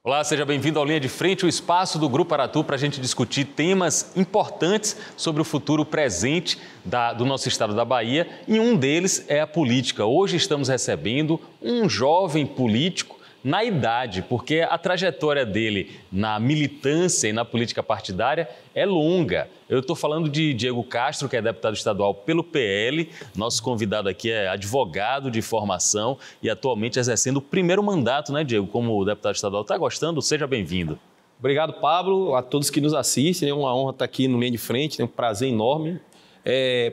Olá, seja bem-vindo ao Linha de Frente, o espaço do Grupo Aratu para a gente discutir temas importantes sobre o futuro presente do nosso estado da Bahia, e um deles é a política. Hoje estamos recebendo um jovem político na idade, porque a trajetória dele na militância e na política partidária é longa. Eu estou falando de Diego Castro, que é deputado estadual pelo PL. Nosso convidado aqui é advogado de formação e atualmente exercendo o primeiro mandato, né, Diego, como deputado estadual. Está gostando? Seja bem-vindo. Obrigado, Pablo, a todos que nos assistem. É uma honra estar aqui no Linha de Frente, é um prazer enorme.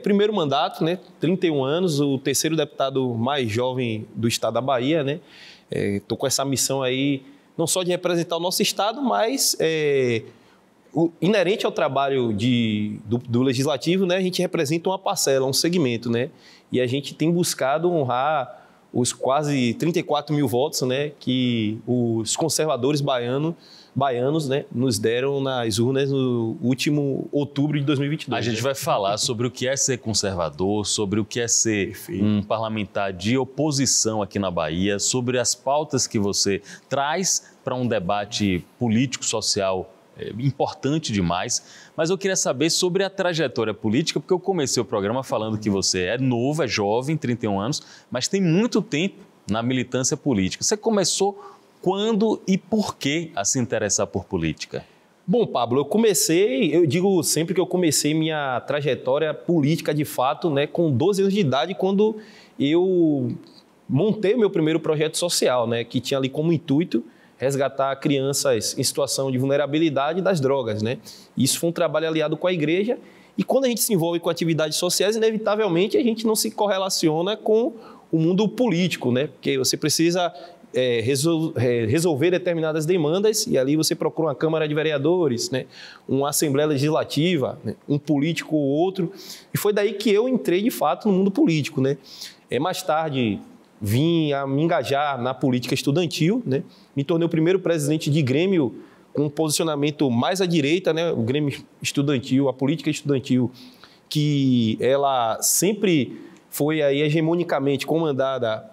Primeiro mandato, né, 31 anos, o terceiro deputado mais jovem do estado da Bahia, né? Estou com essa missão aí, não só de representar o nosso estado, mas inerente ao trabalho do Legislativo, né, a gente representa uma parcela, um segmento, né? E a gente tem buscado honrar os quase 34 mil votos, né, que os conservadores baianos, né, nos deram nas urnas no último outubro de 2022. A gente vai falar sobre o que é ser conservador, sobre o que é ser um parlamentar de oposição aqui na Bahia, sobre as pautas que você traz para um debate político-social importante demais. Mas eu queria saber sobre a trajetória política, porque eu comecei o programa falando que você é novo, é jovem, 31 anos, mas tem muito tempo na militância política. Você começou quando e por que a se interessar por política? Bom, Pablo, eu digo sempre que eu comecei minha trajetória política de fato, né, com 12 anos de idade, quando eu montei o meu primeiro projeto social, né, que tinha ali como intuito resgatar crianças em situação de vulnerabilidade das drogas, né? Isso foi um trabalho aliado com a igreja, e quando a gente se envolve com atividades sociais, inevitavelmente a gente não se correlaciona com o mundo político, né? Porque você precisa resolver determinadas demandas, e ali você procura uma Câmara de Vereadores, né? Uma Assembleia Legislativa, né? Um político ou outro, e foi daí que eu entrei de fato no mundo político, né? Mais tarde vim a me engajar na política estudantil, né? Me tornei o primeiro presidente de grêmio com um posicionamento mais à direita, né? O grêmio estudantil, a política estudantil, que ela sempre foi aí hegemonicamente comandada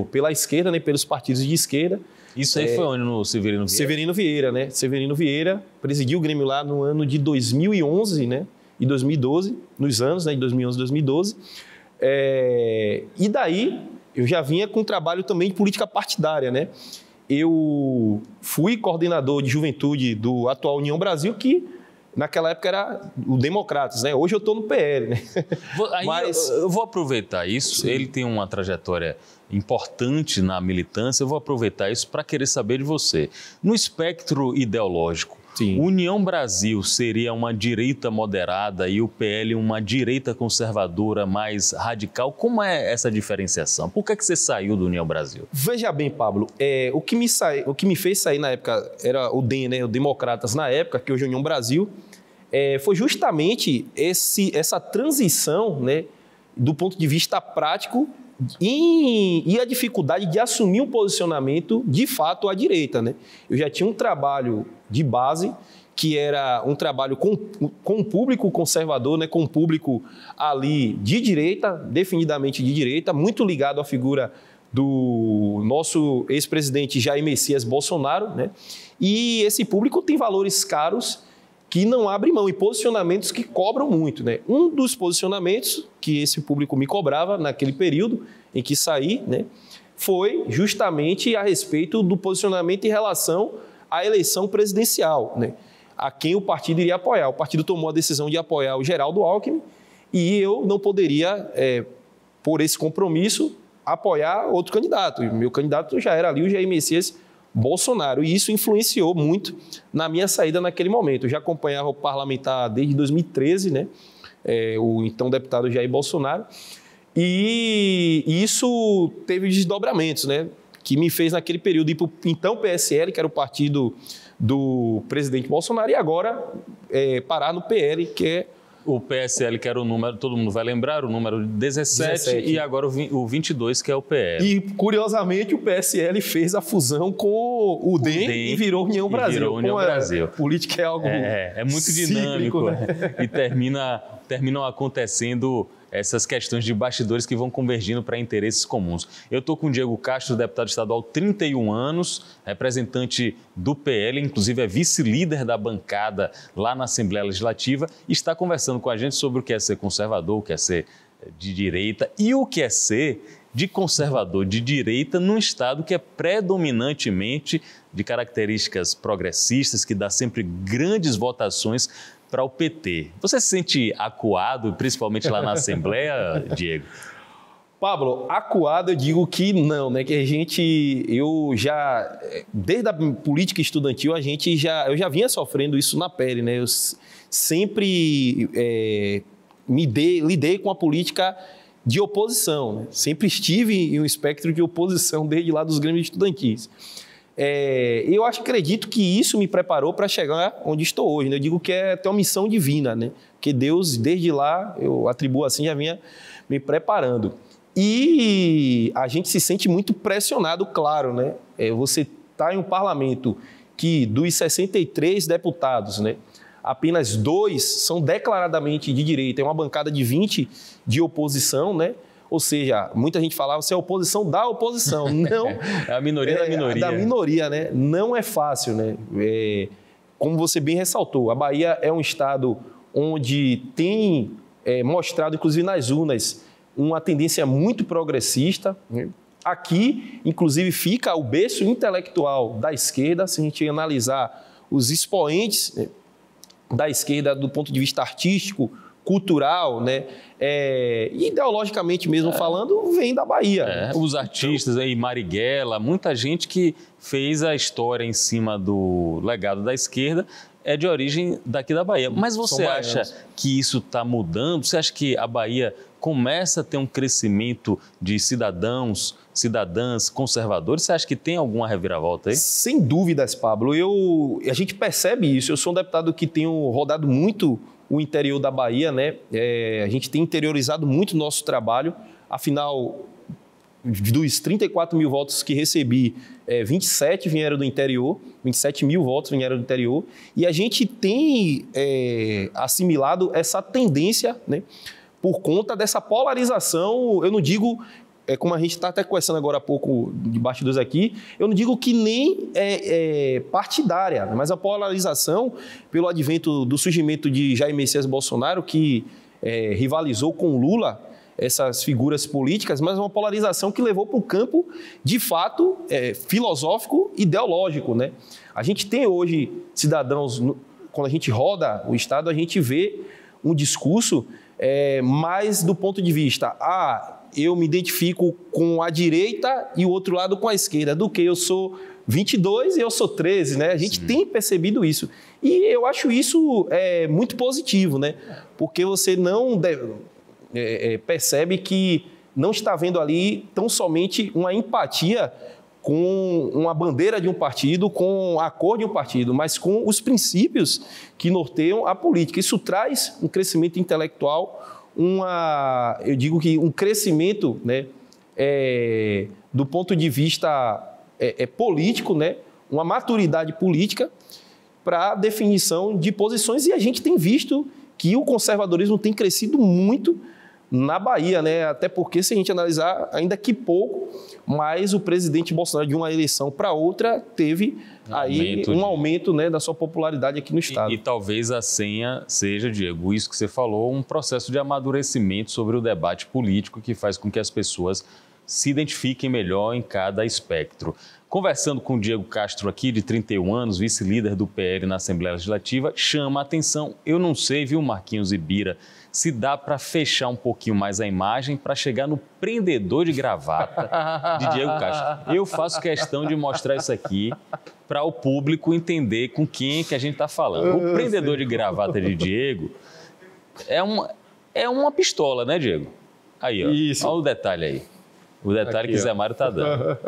pela esquerda, né? Pelos partidos de esquerda. Isso aí foi onde? No Severino Vieira? Severino Vieira, né? Severino Vieira presidiu o grêmio lá no ano de 2011, né? E 2012, nos anos, né? De 2011 e 2012. E daí eu já vinha com um trabalho também de política partidária, né? Eu fui coordenador de juventude do atual União Brasil, que naquela época era o Democratas, né? Hoje eu estou no PL, né? Eu vou aproveitar isso. Sim. Ele tem uma trajetória importante na militância. Eu vou aproveitar isso para querer saber de você. No espectro ideológico, sim, União Brasil seria uma direita moderada e o PL uma direita conservadora mais radical? Como é essa diferenciação? Por que você saiu do União Brasil? Veja bem, Pablo, o que me fez sair na época era o DEM, né, o Democratas na época, que hoje é União Brasil, foi justamente essa transição, né, do ponto de vista prático e a dificuldade de assumir um posicionamento de fato à direita, né? Eu já tinha um trabalho de base, que era um trabalho com um público conservador, né? Com um público ali de direita, definidamente de direita, muito ligado à figura do nosso ex-presidente Jair Messias Bolsonaro, né? E esse público tem valores caros que não abre mão, e posicionamentos que cobram muito, né? Um dos posicionamentos que esse público me cobrava naquele período em que saí, né, foi justamente a respeito do posicionamento em relação à eleição presidencial, né? A quem o partido iria apoiar. O partido tomou a decisão de apoiar o Geraldo Alckmin, e eu não poderia, por esse compromisso, apoiar outro candidato. E o meu candidato já era ali o Jair Messias Bolsonaro, e isso influenciou muito na minha saída naquele momento. Eu já acompanhava o parlamentar desde 2013, né? O então deputado Jair Bolsonaro, e isso teve desdobramentos, né? Que me fez naquele período ir para o então PSL, que era o partido do presidente Bolsonaro, e agora parar no PL, que é o PSL, que era o número, todo mundo vai lembrar, o número 17 e agora o 22, que é o PL. E, curiosamente, o PSL fez a fusão com o DEM e virou União Brasil. Virou União Brasil. Política é algo muito dinâmico, cíclico, né? E terminam acontecendo essas questões de bastidores que vão convergindo para interesses comuns. Eu estou com o Diego Castro, deputado estadual, 31 anos, representante do PL, inclusive é vice-líder da bancada lá na Assembleia Legislativa, e está conversando com a gente sobre o que é ser conservador, o que é ser de direita e o que é ser de conservador de direita num Estado que é predominantemente de características progressistas, que dá sempre grandes votações para o PT. Você se sente acuado, principalmente lá na Assembleia, Diego? Pablo, acuado eu digo que não, né? Que desde a política estudantil, eu já vinha sofrendo isso na pele, né? Eu sempre lidei com a política de oposição, né? Sempre estive em um espectro de oposição desde lá dos grêmios estudantis. Eu acredito que isso me preparou para chegar onde estou hoje, né? Eu digo que é até uma missão divina, né? Que Deus, desde lá, eu atribuo assim, já vinha me preparando. E a gente se sente muito pressionado, claro, né? Você está em um parlamento que, dos 63 deputados, né? Apenas 2 são declaradamente de direita, é uma bancada de 20 de oposição, né? Ou seja, muita gente falava, você é a oposição da oposição. Não, é a minoria da minoria. Da minoria, né? Não é fácil, né? Como você bem ressaltou, a Bahia é um estado onde tem mostrado, inclusive nas urnas, uma tendência muito progressista, né? Aqui, inclusive, fica o berço intelectual da esquerda, se a gente analisar os expoentes, né, da esquerda do ponto de vista artístico, cultural, né? Ideologicamente mesmo falando, vem da Bahia. Os artistas aí, Marighella, muita gente que fez a história em cima do legado da esquerda é de origem daqui da Bahia. Mas você acha que isso está mudando? Você acha que a Bahia começa a ter um crescimento de cidadãos, cidadãs conservadores? Você acha que tem alguma reviravolta aí? Sem dúvidas, Pablo. A gente percebe isso. Eu sou um deputado que tenho rodado muito o interior da Bahia, né? A gente tem interiorizado muito o nosso trabalho. Afinal, dos 34 mil votos que recebi, 27 vieram do interior, 27 mil votos vieram do interior. E a gente tem assimilado essa tendência, né? Por conta dessa polarização, eu não digo, como a gente está até conversando agora há pouco de bastidores aqui, eu não digo que nem partidária, mas a polarização pelo advento do surgimento de Jair Messias Bolsonaro, que rivalizou com Lula, essas figuras políticas, mas uma polarização que levou para o campo, de fato, filosófico, ideológico, né? A gente tem hoje cidadãos, quando a gente roda o Estado, a gente vê um discurso mais do ponto de vista, eu me identifico com a direita e o outro lado com a esquerda, do que eu sou 22 e eu sou 13, né? A gente tem percebido isso. E eu acho isso muito positivo, né? Porque você não percebe que não está vendo ali tão somente uma empatia com uma bandeira de um partido, com a cor de um partido, mas com os princípios que norteiam a política. Isso traz um crescimento intelectual, eu digo que um crescimento, né, do ponto de vista político, né, uma maturidade política para a definição de posições, e a gente tem visto que o conservadorismo tem crescido muito na Bahia, né? Até porque, se a gente analisar, ainda que pouco, mas o presidente Bolsonaro, de uma eleição para outra, teve um aumento, né, da sua popularidade aqui no Estado. E talvez a senha seja, Diego, isso que você falou, um processo de amadurecimento sobre o debate político que faz com que as pessoas se identifiquem melhor em cada espectro. Conversando com o Diego Castro aqui, de 31 anos, vice-líder do PL na Assembleia Legislativa, chama a atenção. Eu não sei, viu, Marquinhos e Bira, se dá para fechar um pouquinho mais a imagem para chegar no prendedor de gravata de Diego Castro. Eu faço questão de mostrar isso aqui para o público entender com quem que a gente está falando. O prendedor de gravata de Diego é uma pistola, né, Diego? Aí, ó. Isso. Olha o detalhe aí. O detalhe aqui, que Zé Mário está dando.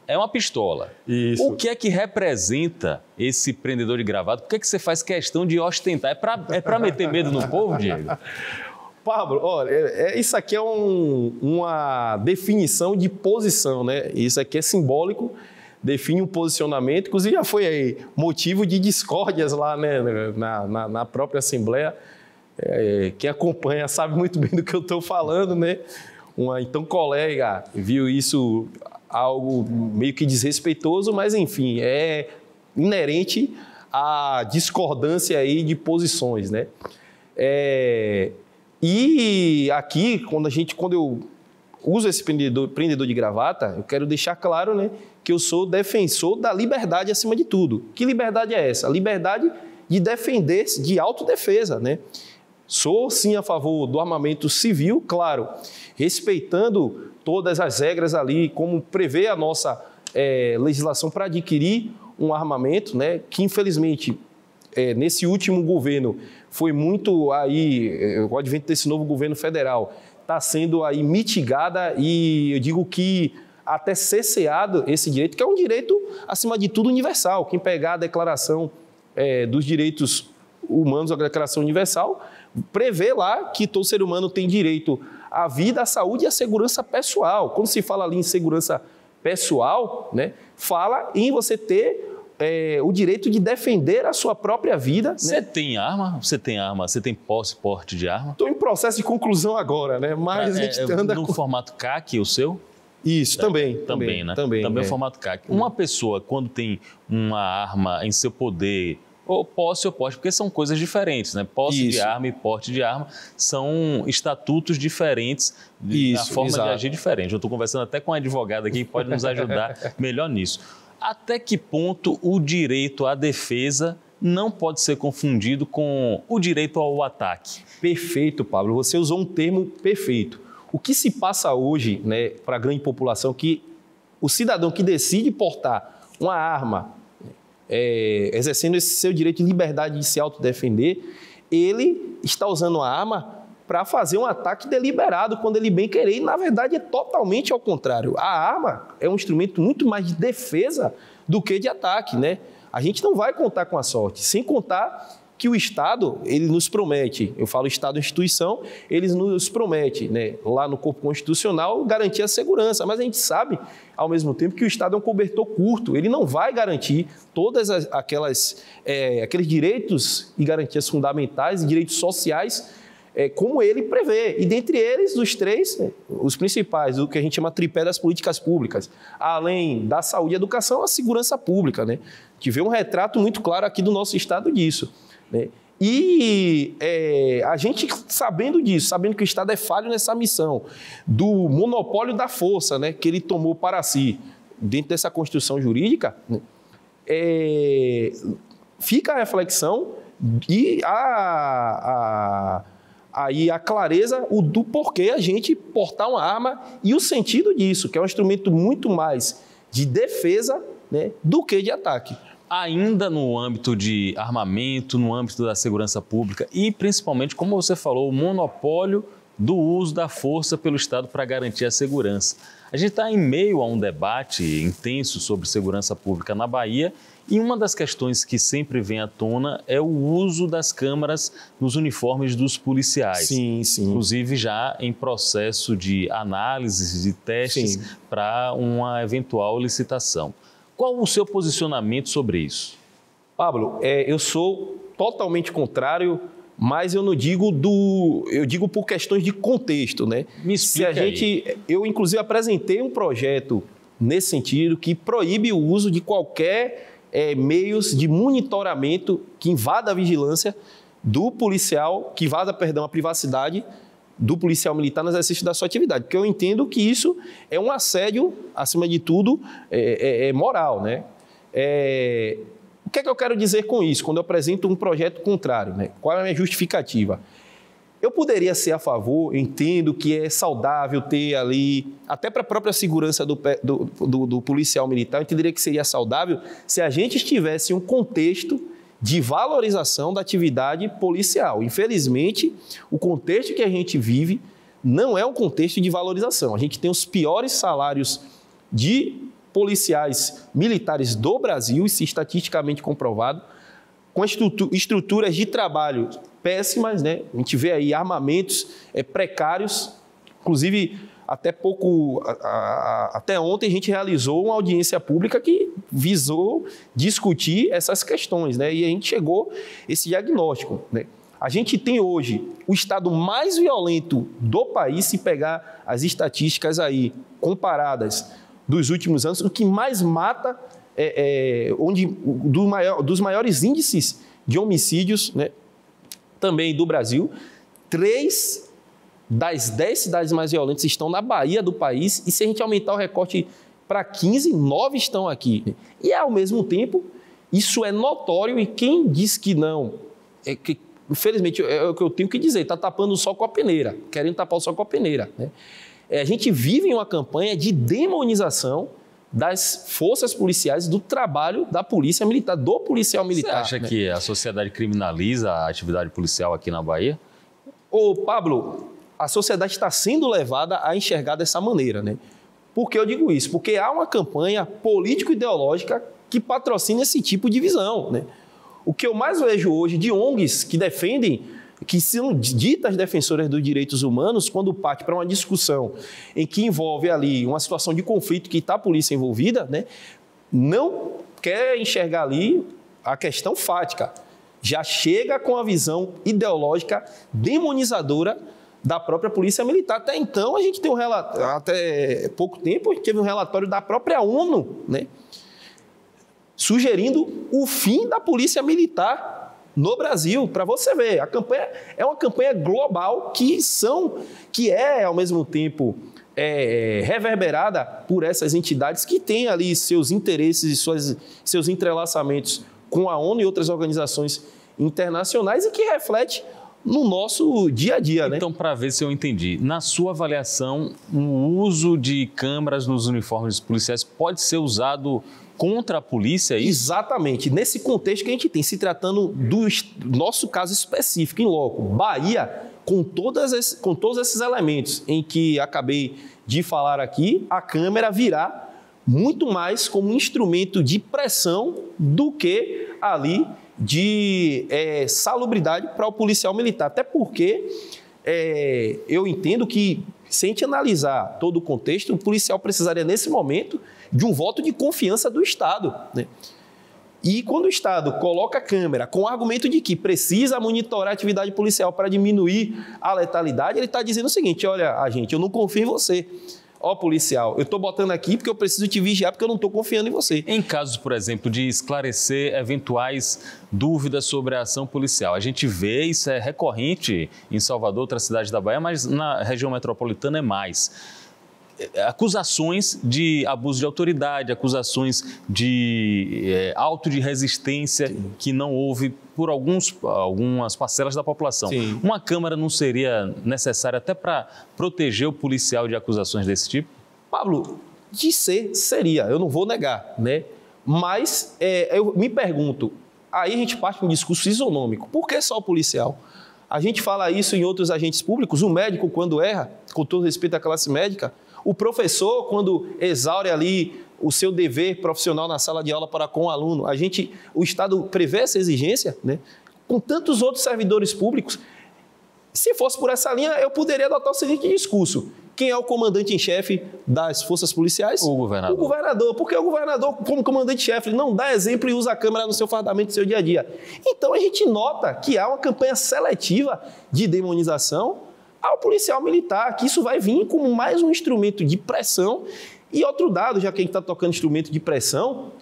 É uma pistola. Isso. O que é que representa esse prendedor de gravata? Por que é que você faz questão de ostentar? É para meter medo no povo, Diego? Pablo, olha, isso aqui é uma definição de posição, né? Isso aqui é simbólico, define um posicionamento. Inclusive, já foi aí motivo de discórdias lá, né, na própria Assembleia. Quem acompanha sabe muito bem do que eu estou falando, né? Então, colega viu isso algo meio que desrespeitoso, mas, enfim, é inerente à discordância aí de posições, né? E aqui, quando eu uso esse prendedor de gravata, eu quero deixar claro, né, que eu sou defensor da liberdade acima de tudo. Que liberdade é essa? A liberdade de defender, de autodefesa, né? Sou, sim, a favor do armamento civil, claro, respeitando todas as regras ali, como prevê a nossa legislação para adquirir um armamento, né, que, infelizmente, nesse último governo foi muito aí, o advento desse novo governo federal, está sendo aí mitigada e eu digo que até cesseado esse direito, que é um direito, acima de tudo, universal. Quem pegar a Declaração dos Direitos Humanos, a Declaração Universal, prevê lá que todo ser humano tem direito à vida, à saúde e à segurança pessoal. Quando se fala ali em segurança pessoal, né, fala em você ter o direito de defender a sua própria vida. Você tem arma? Você tem arma? Você tem posse, porte de arma? Estou em processo de conclusão agora, né? Mas a gente anda no formato CAC, o seu? Isso, também, né? Também o formato CAC. Uma pessoa, quando tem uma arma em seu poder, ou posse ou porte, porque são coisas diferentes, né? Posse de arma e porte de arma são estatutos diferentes, a forma de agir diferente. Eu estou conversando até com um advogado aqui que pode nos ajudar melhor nisso. Até que ponto o direito à defesa não pode ser confundido com o direito ao ataque? Perfeito, Pablo. Você usou um termo perfeito. O que se passa hoje, né, para a grande população, que o cidadão que decide portar uma arma, exercendo esse seu direito de liberdade de se autodefender, ele está usando a arma para fazer um ataque deliberado, quando ele bem querer, e na verdade é totalmente ao contrário. A arma é um instrumento muito mais de defesa do que de ataque, né? A gente não vai contar com a sorte, sem contar que o Estado, ele nos promete, eu falo Estado instituição, ele nos promete, né, lá no corpo constitucional, garantir a segurança, mas a gente sabe, ao mesmo tempo, que o Estado é um cobertor curto, ele não vai garantir todas aqueles direitos e garantias fundamentais e direitos sociais como ele prevê. E dentre eles, os três, os principais, o que a gente chama tripé das políticas públicas, além da saúde e educação, a segurança pública, né? A gente vê um retrato muito claro aqui do nosso Estado disso, né? E a gente, sabendo disso, sabendo que o Estado é falho nessa missão, do monopólio da força, né, que ele tomou para si, dentro dessa construção jurídica, né, fica a reflexão e aí a clareza do porquê a gente portar uma arma e o sentido disso, que é um instrumento muito mais de defesa, né, do que de ataque. Ainda no âmbito de armamento, no âmbito da segurança pública e principalmente, como você falou, o monopólio do uso da força pelo Estado para garantir a segurança. A gente está em meio a um debate intenso sobre segurança pública na Bahia e uma das questões que sempre vem à tona é o uso das câmeras nos uniformes dos policiais. Sim, sim. Inclusive já em processo de análise e testes para uma eventual licitação. Qual o seu posicionamento sobre isso? Pablo, eu sou totalmente contrário, mas eu não digo eu digo por questões de contexto, né? Me explica aí. Eu inclusive apresentei um projeto nesse sentido que proíbe o uso de qualquer meios de monitoramento que invada a vigilância do policial, que invada, a privacidade do policial militar no exercício da sua atividade, porque eu entendo que isso é um assédio, acima de tudo, moral, né? O que é que eu quero dizer com isso, quando eu apresento um projeto contrário, né? Qual é a minha justificativa? Eu poderia ser a favor, entendo que é saudável ter ali, até para a própria segurança do policial militar, eu entenderia que seria saudável se a gente estivesse em um contexto de valorização da atividade policial. Infelizmente, o contexto que a gente vive não é um contexto de valorização. A gente tem os piores salários de policiais militares do Brasil, isso é estatisticamente comprovado, com estruturas de trabalho péssimas, né? A gente vê aí armamentos precários, inclusive até ontem a gente realizou uma audiência pública que visou discutir essas questões, né? E a gente chegou a esse diagnóstico, né? A gente tem hoje o estado mais violento do país, se pegar as estatísticas aí comparadas dos últimos anos, o que mais mata, dos maiores índices de homicídios, né, também do Brasil. 3 das 10 cidades mais violentas estão na Bahia do país, e se a gente aumentar o recorte para 15, 9 estão aqui. E, ao mesmo tempo, isso é notório, e quem diz que não, infelizmente, é o que eu tenho que dizer, está tapando o sol com a peneira, querendo tapar o sol com a peneira, né? A gente vive em uma campanha de demonização das forças policiais, do trabalho da polícia militar, do policial militar. Você acha que a sociedade criminaliza a atividade policial aqui na Bahia? Ô, Pablo, a sociedade está sendo levada a enxergar dessa maneira, né? Por que eu digo isso? Porque há uma campanha político-ideológica que patrocina esse tipo de visão, né? O que eu mais vejo hoje de ONGs que defendem, que são ditas defensoras dos direitos humanos, quando parte para uma discussão em que envolve ali uma situação de conflito que está a polícia envolvida, né, não quer enxergar ali a questão fática. Já chega com a visão ideológica demonizadora da própria polícia militar. Até então, a gente tem até pouco tempo, a gente teve um relatório da própria ONU, né, sugerindo o fim da polícia militar no Brasil. Para você ver, a campanha é uma campanha global que é, ao mesmo tempo, reverberada por essas entidades que têm ali seus interesses e seus entrelaçamentos com a ONU e outras organizações internacionais, e que reflete no nosso dia a dia, né? Então, para ver se eu entendi, na sua avaliação, o uso de câmeras nos uniformes policiais pode ser usado contra a polícia? Exatamente. Nesse contexto que a gente tem, se tratando do nosso caso específico, em loco, Bahia, com todos esses elementos em que acabei de falar aqui, a câmera virá muito mais como um instrumento de pressão do que ali de salubridade para o policial militar. Até porque eu entendo que, se a gente analisar todo o contexto, o policial precisaria, nesse momento, de um voto de confiança do Estado, né? E quando o Estado coloca a câmera com o argumento de que precisa monitorar a atividade policial para diminuir a letalidade, ele está dizendo o seguinte: olha, agente, eu não confio em você. Ó, policial, eu estou botando aqui porque eu preciso te vigiar, porque eu não estou confiando em você. Em casos, por exemplo, de esclarecer eventuais dúvidas sobre a ação policial, a gente vê, isso é recorrente em Salvador, outra cidade da Bahia, mas na região metropolitana é mais. Acusações de abuso de autoridade, acusações de auto de resistência. Sim. Que não houve por algumas parcelas da população. Sim. Uma câmara não seria necessária até para proteger o policial de acusações desse tipo? Pablo, seria, eu não vou negar, né? Mas eu me pergunto, aí a gente parte de um discurso isonômico. Por que só o policial? A gente fala isso em outros agentes públicos, o médico, quando erra, com todo respeito à classe médica, o professor, quando exaure ali o seu dever profissional na sala de aula para com o aluno. O Estado prevê essa exigência, né? Com tantos outros servidores públicos. Se fosse por essa linha, eu poderia adotar o seguinte discurso: quem é o comandante em chefe das forças policiais? O governador. O governador, porque o governador, como comandante-chefe, ele não dá exemplo e usa a câmera no seu fardamento, no seu dia a dia. Então, a gente nota que há uma campanha seletiva de demonização ao policial militar, que isso vai vir como mais um instrumento de pressão. E outro dado, já que a gente está tocando instrumento de pressão,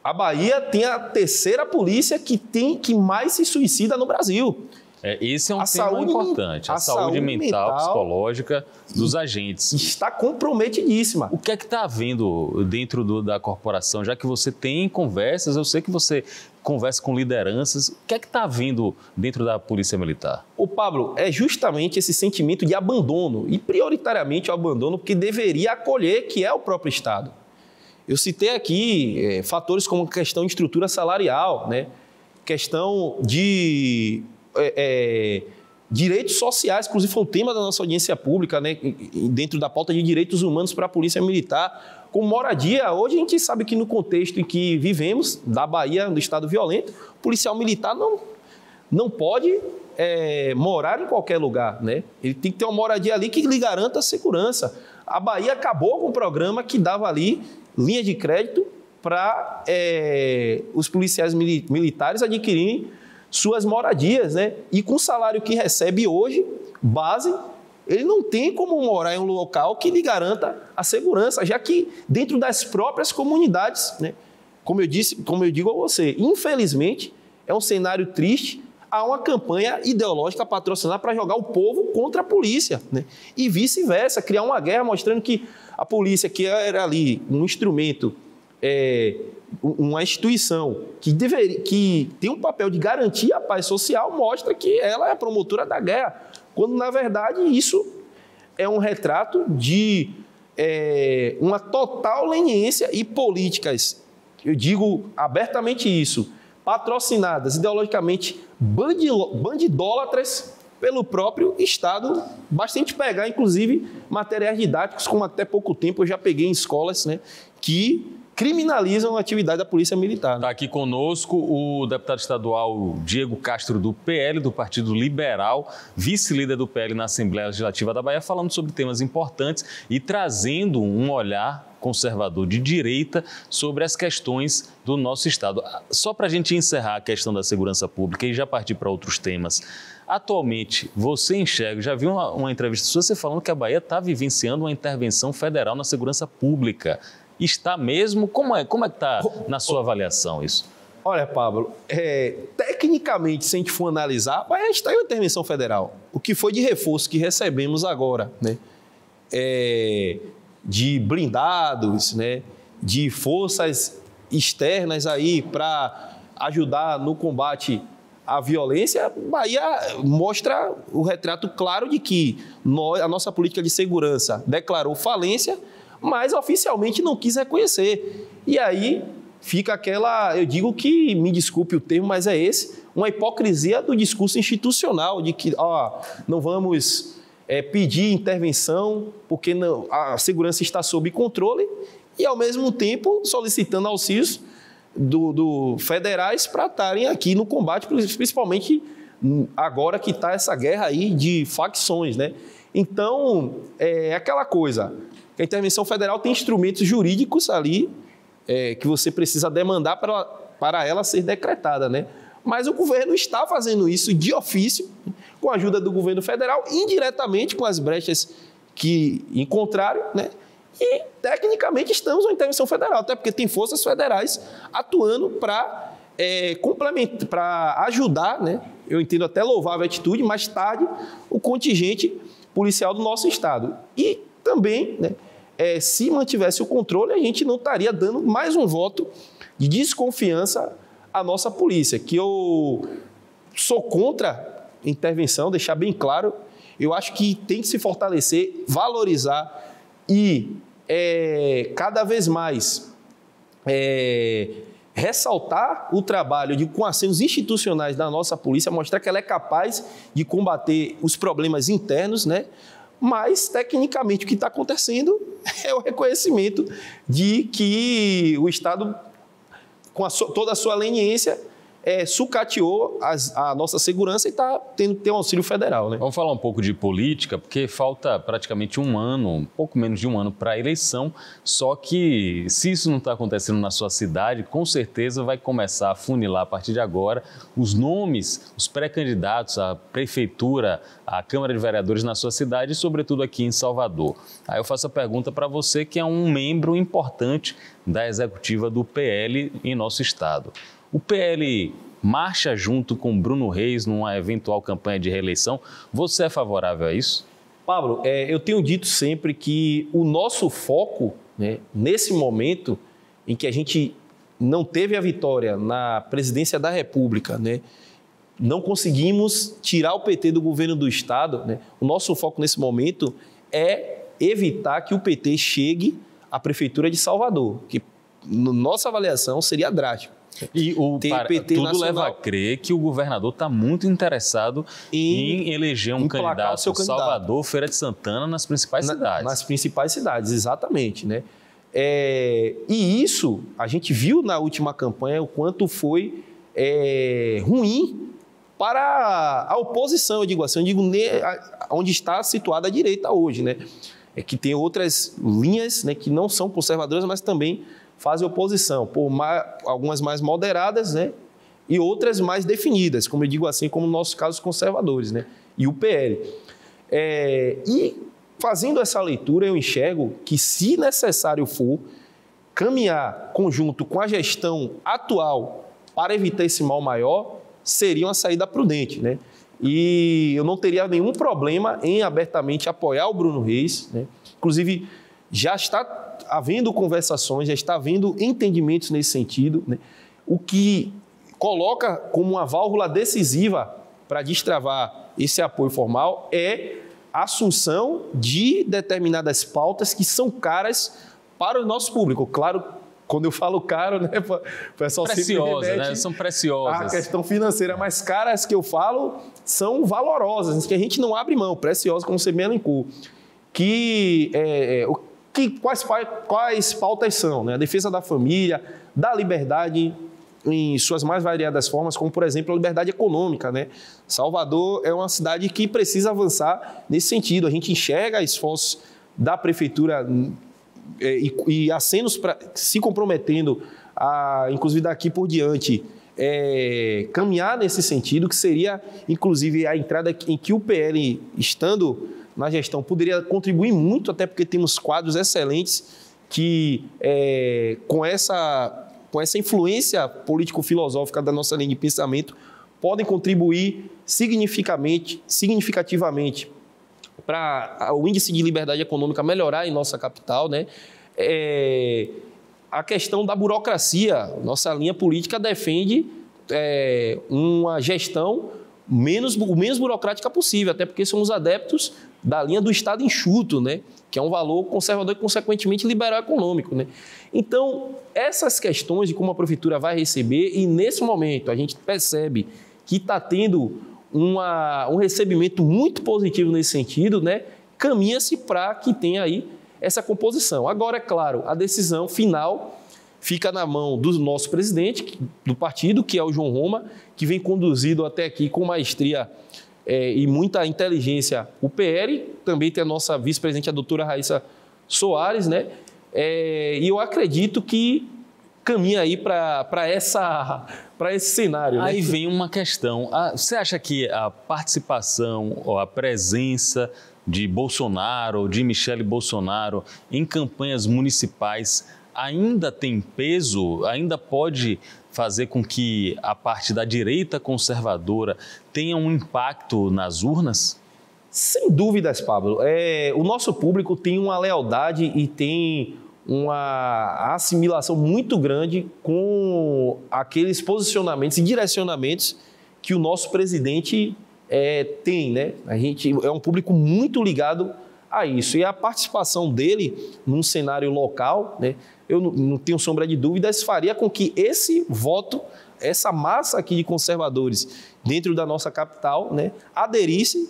a Bahia tem a terceira polícia que mais se suicida no Brasil. Esse é um tema importante, a saúde mental, psicológica dos agentes. Está comprometidíssima. O que é que está havendo dentro da corporação? Já que você tem conversas, eu sei que você conversa com lideranças, o que é que está havendo dentro da Polícia Militar? Ô Pablo, é justamente esse sentimento de abandono, e prioritariamente o abandono que deveria acolher, que é o próprio Estado. Eu citei aqui fatores como questão de estrutura salarial, né? Questão de direitos sociais, inclusive foi um tema da nossa audiência pública, né, dentro da pauta de direitos humanos para a Polícia Militar, com moradia. Hoje a gente sabe que no contexto em que vivemos, da Bahia, do estado violento, o policial militar não pode morar em qualquer lugar, né? Ele tem que ter uma moradia ali que lhe garanta a segurança. A Bahia acabou com um programa que dava ali linha de crédito para os policiais militares adquirirem suas moradias, né? E com o salário que recebe hoje, base, ele não tem como morar em um local que lhe garanta a segurança, já que dentro das próprias comunidades, né? Como eu digo a você, infelizmente, é um cenário triste. Há uma campanha ideológica patrocinada para jogar o povo contra a polícia, né? E vice-versa, criar uma guerra mostrando que a polícia, que era ali um instrumento, uma instituição que tem um papel de garantir a paz social, mostra que ela é a promotora da guerra, quando, na verdade, isso é um retrato de uma total leniência e políticas, eu digo abertamente isso, patrocinadas ideologicamente bandidólatras pelo próprio Estado. Basta a gente pegar, inclusive, materiais didáticos, como até pouco tempo eu já peguei em escolas, né, que criminalizam a atividade da Polícia Militar. Está aqui conosco o deputado estadual Diego Castro, do PL, do Partido Liberal, vice-líder do PL na Assembleia Legislativa da Bahia, falando sobre temas importantes e trazendo um olhar conservador de direita sobre as questões do nosso Estado. Só para a gente encerrar a questão da segurança pública e já partir para outros temas. Atualmente, você enxerga, já viu uma entrevista sua, você falando que a Bahia está vivenciando uma intervenção federal na segurança pública. Está mesmo? Como é que está na sua avaliação isso? Olha, Pablo, tecnicamente, se a gente for analisar, a gente está em uma intervenção federal. O que foi de reforço que recebemos agora, né? De blindados, né? De forças externas aí para ajudar no combate à violência, Bahia mostra o retrato claro de que a nossa política de segurança declarou falência, mas oficialmente não quis reconhecer. E aí fica aquela, eu digo que, me desculpe o termo, mas é esse, uma hipocrisia do discurso institucional, de que não vamos pedir intervenção porque a segurança está sob controle e, ao mesmo tempo, solicitando auxílios federais para estarem aqui no combate, principalmente agora que está essa guerra aí de facções, né? Então, é aquela coisa, a intervenção federal tem instrumentos jurídicos ali que você precisa demandar para ela ser decretada, né? Mas o governo está fazendo isso de ofício, com a ajuda do governo federal, indiretamente com as brechas que encontraram, né? E, tecnicamente, estamos numa intervenção federal, até porque tem forças federais atuando para complementar, para ajudar, né? Eu entendo até louvável a atitude, mais tarde, o contingente policial do nosso Estado. E também, né, se mantivesse o controle, a gente não estaria dando mais um voto de desconfiança à nossa polícia, que eu sou contra a intervenção, deixar bem claro. Eu acho que tem que se fortalecer, valorizar e cada vez mais ressaltar o trabalho com acenos institucionais da nossa polícia, mostrar que ela é capaz de combater os problemas internos, né? Mas, tecnicamente, o que está acontecendo é o reconhecimento de que o Estado, com toda a sua leniência, sucateou a nossa segurança e está tendo que ter um auxílio federal, né? Vamos falar um pouco de política, porque falta praticamente um ano, um pouco menos de um ano para a eleição, só que se isso não está acontecendo na sua cidade, com certeza vai começar a funilar a partir de agora os nomes, os pré-candidatos à prefeitura, à Câmara de Vereadores na sua cidade e, sobretudo, aqui em Salvador. Aí eu faço a pergunta para você, que é um membro importante da executiva do PL em nosso estado. O PL marcha junto com Bruno Reis numa eventual campanha de reeleição. Você é favorável a isso? Pablo, eu tenho dito sempre que o nosso foco, né, nesse momento em que a gente não teve a vitória na presidência da República, né, não conseguimos tirar o PT do governo do Estado, né, o nosso foco nesse momento é evitar que o PT chegue à Prefeitura de Salvador, que, na nossa avaliação, seria drástico. E tudo leva a crer que o governador está muito interessado em eleger um candidato Salvador, Feira de Santana, nas principais cidades. Nas principais cidades, exatamente, né? E isso, a gente viu na última campanha o quanto foi ruim para a oposição, eu digo assim, onde está situada a direita hoje, né? Que tem outras linhas, né, que não são conservadoras, mas também fazem oposição, algumas mais moderadas, né? e outras mais definidas, como eu digo assim, como no nosso caso os conservadores, né? E o PL. E fazendo essa leitura, eu enxergo que, se necessário for, caminhar conjunto com a gestão atual para evitar esse mal maior, seria uma saída prudente, né? E eu não teria nenhum problema em abertamente apoiar o Bruno Reis, né? Inclusive, já está havendo conversações, já está havendo entendimentos nesse sentido, né? O que coloca como uma válvula decisiva para destravar esse apoio formal é a assunção de determinadas pautas que são caras para o nosso público. Claro, quando eu falo caro, né, o pessoal preciosas, sempre remete, né? São preciosas. a questão financeira, mas caras que eu falo são valorosas, que a gente não abre mão, preciosas, como você bem elencou. Quais pautas são, né? A defesa da família, da liberdade em suas mais variadas formas, como, por exemplo, a liberdade econômica, né? Salvador é uma cidade que precisa avançar nesse sentido. A gente enxerga esforços da prefeitura e acenos se comprometendo a, inclusive daqui por diante, caminhar nesse sentido, que seria, inclusive, a entrada em que o PL, estando na gestão, poderia contribuir muito, até porque temos quadros excelentes que, com essa influência político-filosófica da nossa linha de pensamento, podem contribuir significativamente para o índice de liberdade econômica melhorar em nossa capital, né? A questão da burocracia, nossa linha política defende uma gestão o menos burocrática possível, até porque somos adeptos da linha do Estado enxuto, né? Que é um valor conservador e, consequentemente, liberal econômico, né? Então, essas questões de como a prefeitura vai receber, e nesse momento a gente percebe que está tendo um recebimento muito positivo nesse sentido, né? Caminha-se para que tenha aí essa composição. Agora, é claro, a decisão final fica na mão do nosso presidente do partido, que é o João Roma, que vem conduzido até aqui com maestria e muita inteligência o PL. Também tem a nossa vice-presidente, a doutora Raíssa Soares, né? E eu acredito que caminha aí para esse cenário. Aí, né? vem uma questão. Você acha que a participação ou a presença de Bolsonaro, de Michele Bolsonaro, em campanhas municipais ainda tem peso, ainda pode fazer com que a parte da direita conservadora tenha um impacto nas urnas? Sem dúvidas, Pablo. O nosso público tem uma lealdade e tem uma assimilação muito grande com aqueles posicionamentos e direcionamentos que o nosso presidente tem, né? A gente é um público muito ligado a isso. E a participação dele num cenário local, né? Eu não tenho sombra de dúvidas, faria com que esse voto, essa massa aqui de conservadores dentro da nossa capital, né, aderisse,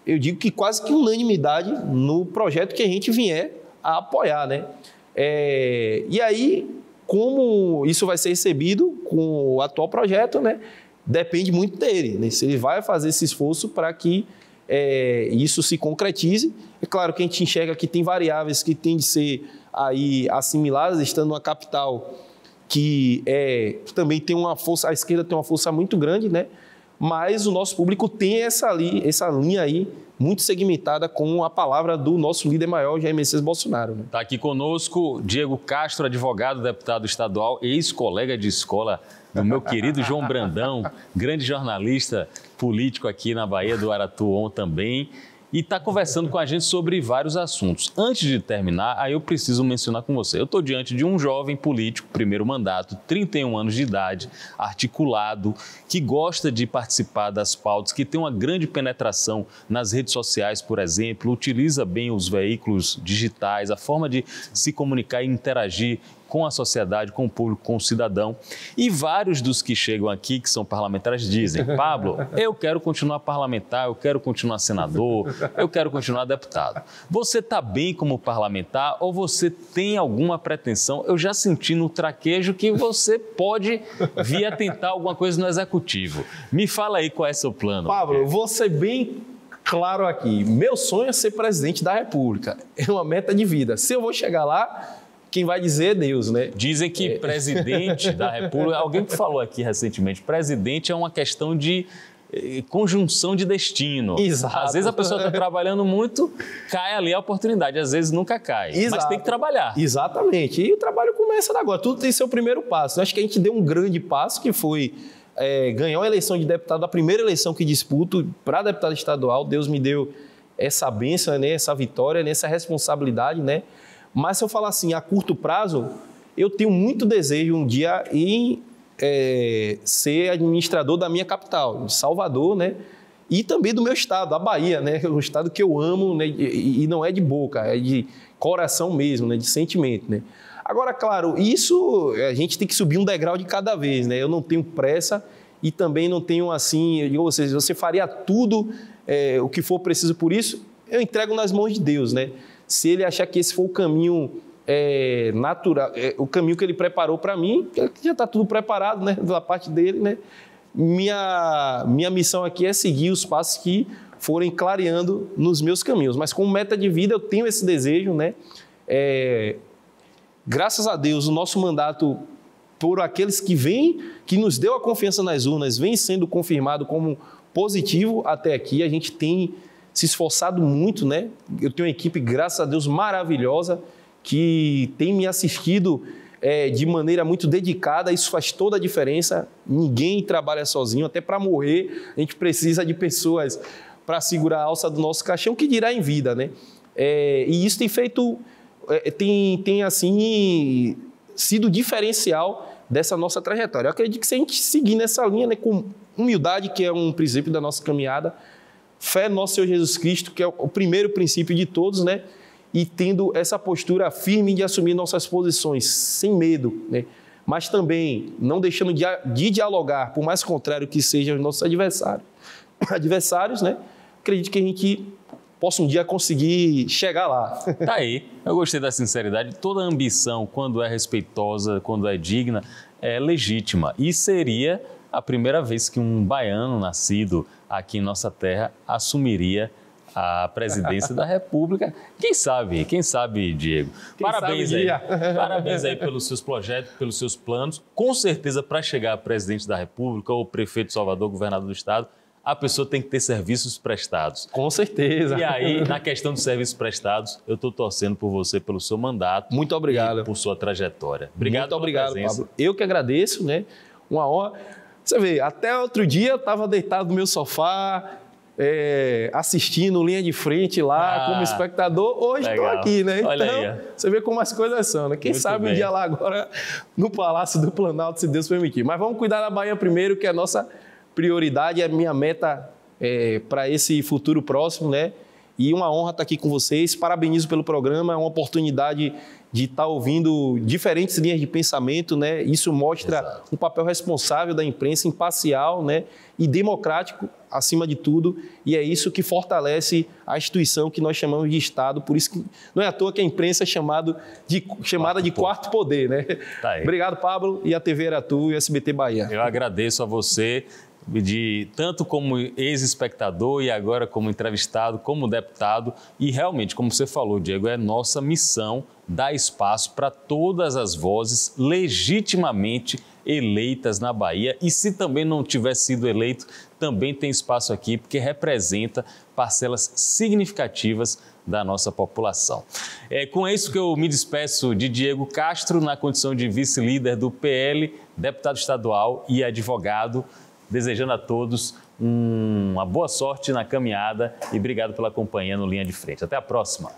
eu digo que quase que unanimidade no projeto que a gente vier a apoiar, né? E aí, como isso vai ser recebido com o atual projeto, né, depende muito dele, né? Se ele vai fazer esse esforço para que isso se concretize. É claro que a gente enxerga que tem variáveis que têm de ser aí assimiladas, estando numa capital que também tem uma força, a esquerda tem uma força muito grande, né? Mas o nosso público tem essa linha aí muito segmentada com a palavra do nosso líder maior, Jair Messias Bolsonaro. Né? Está aqui conosco Diego Castro, advogado, deputado estadual, ex-colega de escola do meu querido João Brandão, grande jornalista político aqui na Bahia do Aratuon também, e está conversando com a gente sobre vários assuntos. Antes de terminar, aí eu preciso mencionar com você. Eu estou diante de um jovem político, primeiro mandato, 31 anos de idade, articulado, que gosta de participar das pautas, que tem uma grande penetração nas redes sociais, por exemplo, utiliza bem os veículos digitais, a forma de se comunicar e interagir com a sociedade, com o público, com o cidadão. E vários dos que chegam aqui, que são parlamentares, dizem: Pablo, eu quero continuar parlamentar, eu quero continuar senador, eu quero continuar deputado. Você está bem como parlamentar ou você tem alguma pretensão? Eu já senti no traquejo que você pode vir a tentar alguma coisa no executivo. Me fala aí qual é seu plano. Pablo, eu vou ser bem claro aqui. Meu sonho é ser presidente da República. É uma meta de vida. Se eu vou chegar lá, quem vai dizer é Deus, né? Dizem que presidente da República, alguém que falou aqui recentemente, presidente é uma questão de conjunção de destino. Exato. Às vezes a pessoa está trabalhando muito, cai ali a oportunidade, às vezes nunca cai. Exato. Mas tem que trabalhar. Exatamente. E o trabalho começa agora. Tudo tem seu primeiro passo. Eu acho que a gente deu um grande passo, que foi ganhar a eleição de deputado, a primeira eleição que disputo para deputado estadual. Deus me deu essa bênção, né, essa vitória, né, essa responsabilidade, né? Mas se eu falar assim, a curto prazo, eu tenho muito desejo um dia em ser administrador da minha capital, de Salvador, né? E também do meu estado, a Bahia, né? O estado que eu amo, né? E não é de boca, é de coração mesmo, né? De sentimento, né? Agora, claro, isso a gente tem que subir um degrau de cada vez, né? Eu não tenho pressa e também não tenho assim, eu digo, você faria tudo o que for preciso por isso, eu entrego nas mãos de Deus, né? Se ele achar que esse for o caminho natural, o caminho que ele preparou para mim, já está tudo preparado, né? Da parte dele, né? Minha missão aqui é seguir os passos que forem clareando nos meus caminhos. Mas como meta de vida eu tenho esse desejo, né? Graças a Deus, o nosso mandato, por aqueles que vêm, que nos deu a confiança nas urnas, vem sendo confirmado como positivo até aqui. A gente tem se esforçado muito, né? Eu tenho uma equipe, graças a Deus, maravilhosa, que tem me assistido de maneira muito dedicada. Isso faz toda a diferença. Ninguém trabalha sozinho, até para morrer a gente precisa de pessoas para segurar a alça do nosso caixão, que dirá em vida, né? E isso tem feito, tem assim, sido diferencial dessa nossa trajetória. Eu acredito que se a gente seguir nessa linha, né, com humildade, que é um princípio da nossa caminhada, fé no nosso Senhor Jesus Cristo, que é o primeiro princípio de todos, né? E tendo essa postura firme de assumir nossas posições, sem medo, né? Mas também não deixando de dialogar, por mais contrário que sejam os nossos adversários, né? Acredito que a gente possa um dia conseguir chegar lá. Tá aí, eu gostei da sinceridade. Toda ambição, quando é respeitosa, quando é digna, é legítima. E seria a primeira vez que um baiano nascido aqui em nossa terra assumiria a presidência da República. Quem sabe, Diego? Parabéns aí pelos seus projetos, pelos seus planos. Com certeza, para chegar a presidente da República ou prefeito de Salvador, governador do estado, a pessoa tem que ter serviços prestados. Com certeza. E aí, na questão dos serviços prestados, eu estou torcendo por você, pelo seu mandato. Muito obrigado. E por sua trajetória. Obrigado. Muito obrigado, pela presença. Pablo. Eu que agradeço, né? Uma honra. Você vê, até outro dia eu estava deitado no meu sofá, assistindo Linha de Frente lá como espectador. Hoje estou aqui, né? Olha então, aí. Você vê como as coisas são, né? Quem Muito sabe bem. um dia lá agora no Palácio do Planalto, se Deus permitir. Mas vamos cuidar da Bahia primeiro, que é a nossa prioridade, é a minha meta para esse futuro próximo, né? E uma honra estar aqui com vocês. Parabenizo pelo programa, é uma oportunidade de estar ouvindo diferentes linhas de pensamento, né? Isso mostra um papel responsável da imprensa, imparcial, né? E democrático, acima de tudo. E é isso que fortalece a instituição que nós chamamos de Estado. Por isso que não é à toa que a imprensa é chamada de quarto poder, né? Tá aí. Obrigado, Pablo, e a TV Aratu e o SBT Bahia. Eu agradeço a você, tanto como ex-espectador e agora como entrevistado, como deputado. E realmente, como você falou, Diego, é nossa missão dar espaço para todas as vozes legitimamente eleitas na Bahia. E se também não tiver sido eleito, também tem espaço aqui, porque representa parcelas significativas da nossa população. É com isso que eu me despeço de Diego Castro, na condição de vice-líder do PL, deputado estadual e advogado, desejando a todos uma boa sorte na caminhada e obrigado pela companhia no Linha de Frente. Até a próxima.